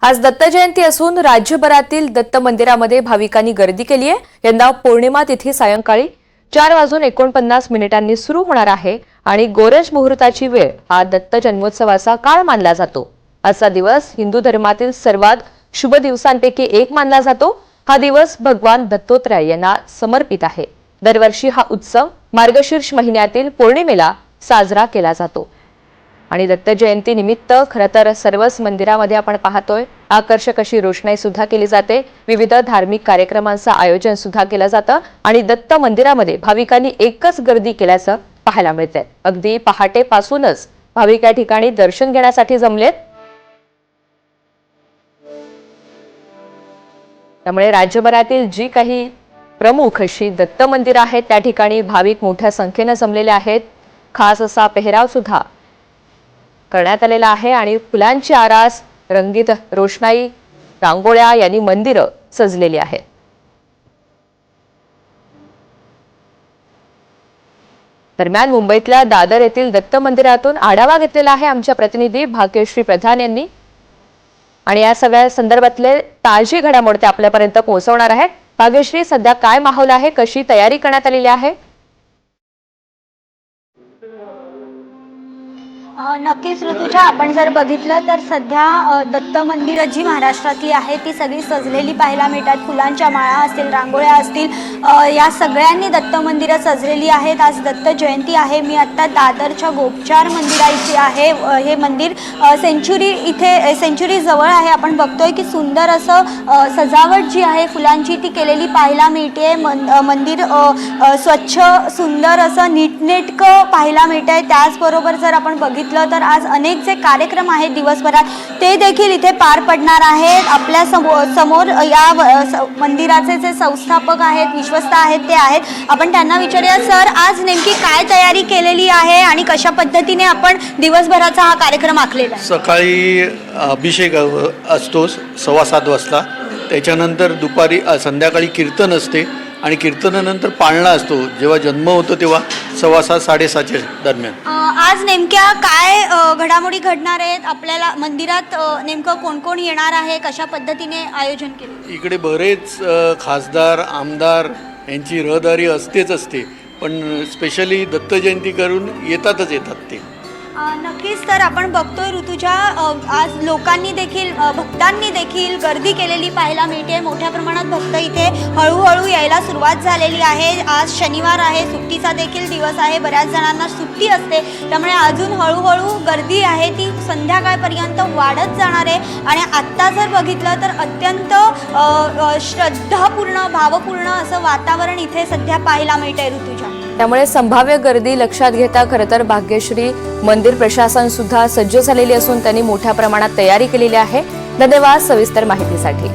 आज दत्त जयंती असून राज्यभरातील दत्त मंदिरामध्ये भाविकांनी गर्दी केली आहे। यंदा पौर्णिमा तिथी सायंकाळी 4:49 सुरू होणार आहे आणि गोरज मुहूर्ताची वेळ हा दत्त जन्मोत्सवाचा काळ मानला जातो। आजचा दिवस हिंदू धर्मातील सर्वात शुभ दिवसांपैकी एक मानला जातो। हा दिवस भगवान दत्तात्रय यांना समर्पित आहे। दरवर्षी हा उत्सव मार्गशीर्ष महिन्यातील पौर्णिमेला साजरा केला जातो। आणि दत्त जयंती निमित्त खरं तर सर्वच मंदिरामध्ये आपण पाहतोय आकर्षक अशी रोषणाई सुद्धा केली जाते। विविध धार्मिक कार्यक्रमांचं आयोजन सुद्धा केलं जातं आणि दत्त मंदिरामध्ये भाविकांनी एकच गर्दी केल्याचं पाहायला मिळतंय। अगदी पहाटेपासूनच भाविक या ठिकाणी दर्शन घेण्यासाठी जमलेत। त्यामुळे राज्यभरातील जी काही प्रमुख अशी दत्त मंदिर आहेत त्या ठिकाणी भाविक मोठ्या संख्येने जमलेले आहेत। खास असा पेहराव सुद्धा करण्यात आलेला आहे आणि फुलांची आरास, रंगीत रोषणाई, रांगोळ्या यांनी मंदिरं सजलेली आहेत। दरम्यान मुंबईतल्या दादर येथील दत्त मंदिरातून आढावा घेतलेला आहे आमच्या प्रतिनिधी भाग्यश्री प्रधान यांनी आणि या सगळ्या संदर्भातले ताजी घडामोडी ते आपल्यापर्यंत पोहोचवणार आहेत। भाग्यश्री, सध्या काय माहोल आहे, कशी तयारी करण्यात आलेली आहे? नक्कीच ऋतुजा, आपण जर बघितलं तर सध्या दत्त मंदिरं जी महाराष्ट्रातली आहेत ती सगळी सजलेली पाहायला मिळतात। फुलांच्या माळा असतील, रांगोळ्या असतील, या सगळ्यांनी दत्त मंदिरं सजलेली आहेत। आज दत्त जयंती आहे। मी आत्ता दादरच्या गोपचार मंदिराची आहे। हे मंदिर सेंच्युरी जवळ आहे। आपण बघतोय की सुंदर असं सजावट जी आहे फुलांची ती केलेली पाहायला मिळते। मंदिर स्वच्छ सुंदर असं नीटनेटकं पाहायला मिळतंय। त्याचबरोबर जर आपण बघितलं तर आज अनेक जे कार्यक्रम आहेत दिवसभरात ते देखील इथे पार पडणार आहेत। आपल्या समोर या मंदिराचे जे संस्थापक आहेत, विश्वस्त आहेत, ते आहेत। आपण त्यांना विचारूया, सर आज नेमकी काय तयारी केलेली आहे आणि कशा पद्धतीने आपण दिवसभराचा हा कार्यक्रम आखलेला आहे? सकाळी अभिषेक असतो 7:15 वाजता, त्याच्यानंतर दुपारी संध्याकाळी कीर्तन असते आणि कीर्तनानंतर पाळणा असतो। जेव्हा जन्म होतो तेव्हा 7:15 साडेसहाच्या दरम्यान। आज नेमक्या काय घडामोडी घडणार आहेत? आपल्याला मंदिरात नेमकं कोण कोण येणार आहे, कशा पद्धतीने आयोजन केलं? इकडे बरेच खासदार, आमदार यांची रहदारी असते, पण स्पेशली दत्त जयंती करून येतातच ते। नक्कीच, तर आपण बघतोय ऋतुजा, आज लोकांनी देखील भक्तांनी देखील गर्दी केलेली पाहायला मिळते। मोठ्या प्रमाणात भक्त इथे हळूहळू यायला सुरुवात झालेली आहे। आज शनिवार आहे, सुट्टीचा देखील दिवस आहे, बऱ्याच जणांना सुट्टी असते, त्यामुळे अजून हळूहळू गर्दी आहे ती संध्याकाळपर्यंत वाढत जाणार आहे। आणि आत्ता जर बघितलं तर अत्यंत श्रद्धापूर्ण, भावपूर्ण असं वातावरण इथे सध्या पाहायला मिळतंय ऋतुजा। त्यामुळे संभाव्य गर्दी लक्षात घेता खरं तर भाग्यश्री, मंदिर प्रशासन सुद्धा सज्ज झालेली असून त्यांनी मोठ्या प्रमाणात तयारी केलेली आहे। धन्यवाद सविस्तर माहितीसाठी।